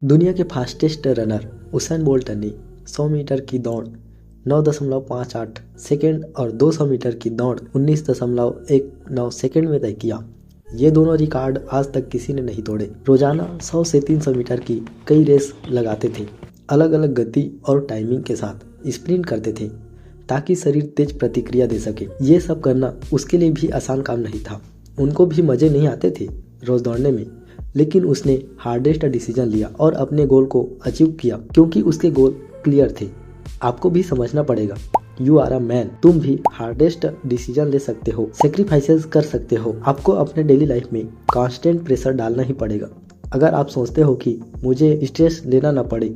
दुनिया के fastest runner Usain bolt ने 100 मीटर की दौड़ 9.58 सेकेंड और 200 मीटर की दौड़ 19.19 सेकेंड में तय किया। ये दोनों रिकॉर्ड आज तक किसी ने नहीं तोड़े। रोजाना 100 से 300 मीटर की कई रेस लगाते थे, अलग अलग गति और टाइमिंग के साथ स्प्रिंट करते थे ताकि शरीर तेज प्रतिक्रिया दे सके। ये सब करना उसके लिए भी आसान काम नहीं था। उनको भी मजे नहीं आते थे रोज दौड़ने में, लेकिन उसने हार्डेस्ट डिसीजन लिया और अपने गोल को अचीव किया क्योंकि उसके गोल क्लियर थे। आपको भी समझना पड़ेगा, यू आर अ मैन। तुम भी हार्डेस्ट डिसीजन ले सकते हो, सेक्रीफाइसेस कर सकते हो। आपको अपने डेली लाइफ में कांस्टेंट प्रेशर डालना ही पड़ेगा। अगर आप सोचते हो कि मुझे स्ट्रेस लेना ना पड़े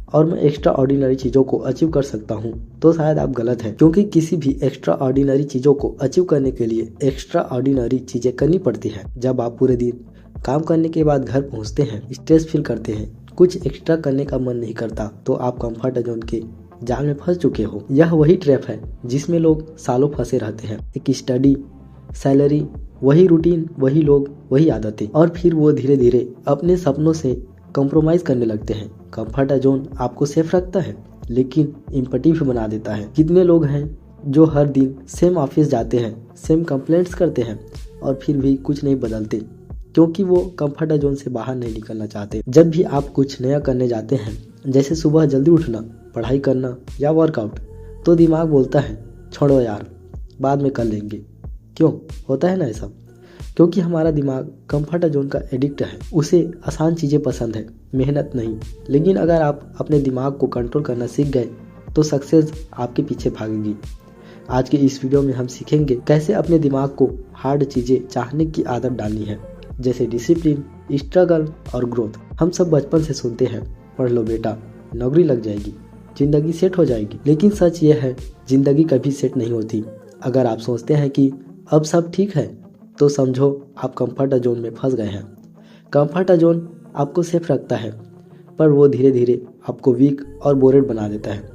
और मैं एक्स्ट्रा ऑर्डिनरी चीज़ों को अचीव कर सकता हूँ, तो शायद आप गलत हैं, क्योंकि किसी भी एक्स्ट्रा ऑर्डिनरी चीज़ों को अचीव करने के लिए एक्स्ट्रा ऑर्डिनरी चीज़ें करनी पड़ती हैं। जब आप पूरे दिन काम करने के बाद घर पहुंचते हैं, स्ट्रेस फील करते हैं, कुछ एक्स्ट्रा करने का मन नहीं करता, तो आप कंफर्ट जोन के जाल में फंस चुके हो। यह वही ट्रैप है जिसमें लोग सालों फंसे रहते हैं। एक स्टडी, सैलरी, वही रूटीन, वही लोग, वही आदतें, और फिर वो धीरे धीरे अपने सपनों से कॉम्प्रोमाइज करने लगते हैं। कंफर्ट जोन आपको सेफ रखता है लेकिन इम्पटी भी बना देता है। कितने लोग हैं जो हर दिन सेम ऑफिस जाते हैं, सेम कंप्लेंट्स करते हैं और फिर भी कुछ नहीं बदलते, क्योंकि वो कंफर्ट जोन से बाहर नहीं निकलना चाहते। जब भी आप कुछ नया करने जाते हैं, जैसे सुबह जल्दी उठना, पढ़ाई करना या वर्कआउट, तो दिमाग बोलता है छोड़ो यार, बाद में कर लेंगे। क्यों होता है ना ऐसा? क्योंकि हमारा दिमाग कंफर्ट जोन का एडिक्ट है। उसे आसान चीज़ें पसंद है, मेहनत नहीं। लेकिन अगर आप अपने दिमाग को कंट्रोल करना सीख गए तो सक्सेस आपके पीछे भागेगी। आज के इस वीडियो में हम सीखेंगे कैसे अपने दिमाग को हार्ड चीज़ें चाहने की आदत डालनी है, जैसे डिसिप्लिन, स्ट्रगल और ग्रोथ। हम सब बचपन से सुनते हैं, पढ़ लो बेटा, नौकरी लग जाएगी, जिंदगी सेट हो जाएगी। लेकिन सच ये है, जिंदगी कभी सेट नहीं होती। अगर आप सोचते हैं कि अब सब ठीक है, तो समझो आप कंफर्ट जोन में फंस गए हैं। कंफर्ट जोन आपको सेफ रखता है, पर वो धीरे धीरे आपको वीक और बोरेड बना देता है।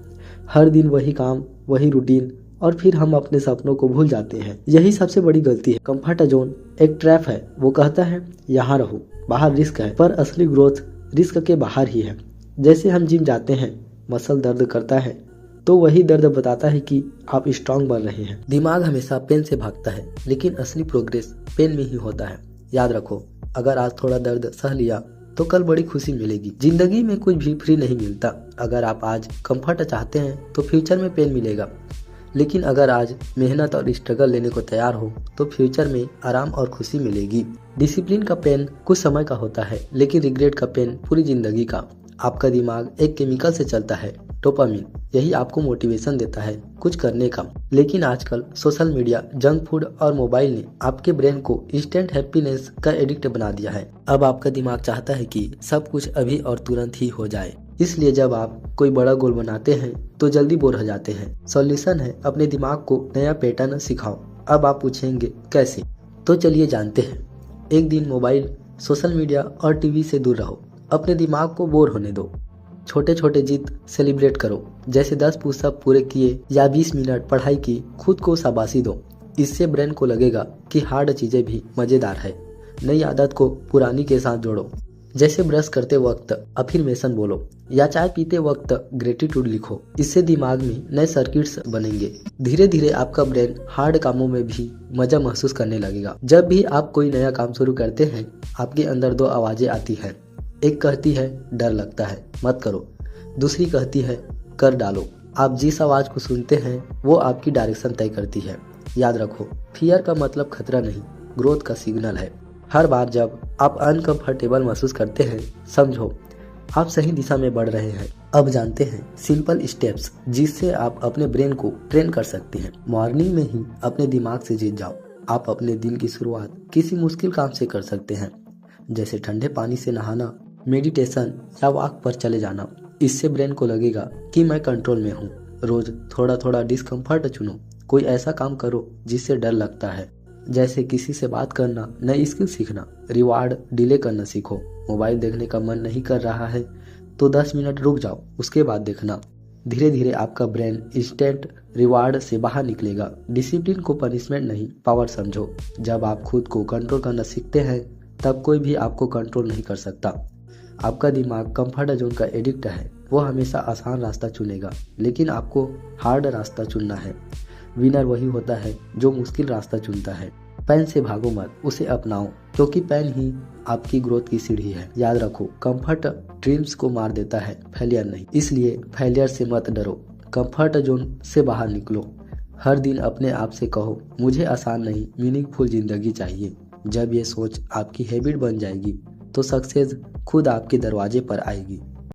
हर दिन वही काम, वही रूटीन, और फिर हम अपने सपनों को भूल जाते हैं। यही सबसे बड़ी गलती है। कंफर्ट जोन एक ट्रैप है। वो कहता है यहाँ रहो, बाहर रिस्क है, पर असली ग्रोथ रिस्क के बाहर ही है। जैसे हम जिम जाते हैं, मसल दर्द करता है तो वही दर्द बताता है कि आप स्ट्रांग बन रहे हैं। दिमाग हमेशा पेन से भागता है, लेकिन असली प्रोग्रेस पेन में ही होता है। याद रखो, अगर आज थोड़ा दर्द सह लिया तो कल बड़ी खुशी मिलेगी। जिंदगी में कुछ भी फ्री नहीं मिलता। अगर आप आज कंफर्ट चाहते हैं तो फ्यूचर में पेन मिलेगा, लेकिन अगर आज मेहनत और स्ट्रगल लेने को तैयार हो तो फ्यूचर में आराम और खुशी मिलेगी। डिसिप्लिन का पेन कुछ समय का होता है, लेकिन रिग्रेट का पेन पूरी जिंदगी का। आपका दिमाग एक केमिकल से चलता है, डोपामिन। यही आपको मोटिवेशन देता है कुछ करने का। लेकिन आजकल सोशल मीडिया, जंक फूड और मोबाइल ने आपके ब्रेन को इंस्टेंट हैप्पीनेस का एडिक्ट बना दिया है। अब आपका दिमाग चाहता है कि सब कुछ अभी और तुरंत ही हो जाए। इसलिए जब आप कोई बड़ा गोल बनाते हैं तो जल्दी बोर हो जाते हैं। सॉल्यूशन है, अपने दिमाग को नया पैटर्न सिखाओ। अब आप पूछेंगे कैसे? तो चलिए जानते हैं। एक दिन मोबाइल, सोशल मीडिया और टीवी से दूर रहो। अपने दिमाग को बोर होने दो। छोटे छोटे जीत सेलिब्रेट करो, जैसे 10 पुशअप पूरे किए या 20 मिनट पढ़ाई की। खुद को शाबाशी दो। इससे ब्रेन को लगेगा कि हार्ड चीजें भी मजेदार है। नई आदत को पुरानी के साथ जोड़ो, जैसे ब्रश करते वक्त अफर्मेशन बोलो या चाय पीते वक्त ग्रेटिट्यूड लिखो। इससे दिमाग में नए सर्किट्स बनेंगे। धीरे धीरे आपका ब्रेन हार्ड कामों में भी मजा महसूस करने लगेगा। जब भी आप कोई नया काम शुरू करते हैं, आपके अंदर दो आवाजें आती हैं। एक कहती है डर लगता है, मत करो। दूसरी कहती है कर डालो। आप जिस आवाज को सुनते हैं वो आपकी डायरेक्शन तय करती है। याद रखो, फियर का मतलब खतरा नहीं, ग्रोथ का सिग्नल है। हर बार जब आप अनकंफर्टेबल महसूस करते हैं, समझो आप सही दिशा में बढ़ रहे हैं। अब जानते हैं सिंपल स्टेप्स जिससे आप अपने ब्रेन को ट्रेन कर सकते हैं। मॉर्निंग में ही अपने दिमाग से जीत जाओ। आप अपने दिन की शुरुआत किसी मुश्किल काम से कर सकते हैं, जैसे ठंडे पानी से नहाना, मेडिटेशन या वॉक पर चले जाना। इससे ब्रेन को लगेगा कि मैं कंट्रोल में हूँ। रोज थोड़ा थोड़ा डिस्कम्फर्ट चुनो। कोई ऐसा काम करो जिससे डर लगता है, जैसे किसी से बात करना, नई स्किल सीखना। रिवार्ड डिले करना सीखो। मोबाइल देखने का मन नहीं कर रहा है तो 10 मिनट रुक जाओ, उसके बाद देखना। धीरे धीरे आपका ब्रेन इंस्टेंट रिवार्ड से बाहर निकलेगा। डिसिप्लिन को पनिशमेंट नहीं, पावर समझो। जब आप खुद को कंट्रोल करना सीखते हैं, तब कोई भी आपको कंट्रोल नहीं कर सकता। आपका दिमाग कंफर्ट जोन का एडिक्ट है, वो हमेशा आसान रास्ता चुनेगा, लेकिन आपको हार्ड रास्ता चुनना है। विनर वही होता है जो मुश्किल रास्ता चुनता है। पैन से भागो मत, उसे अपनाओ, क्योंकि पैन ही आपकी ग्रोथ की सीढ़ी है। याद रखो, कंफर्ट ड्रीम्स को मार देता है, फेलियर नहीं। इसलिए फेलियर से मत डरो, कंफर्ट जोन से बाहर निकलो। हर दिन अपने आप से कहो, मुझे आसान नहीं, मीनिंगफुल जिंदगी चाहिए। जब ये सोच आपकी हैबिट बन जाएगी तो सक्सेस खुद आपके दरवाजे पर आएगी।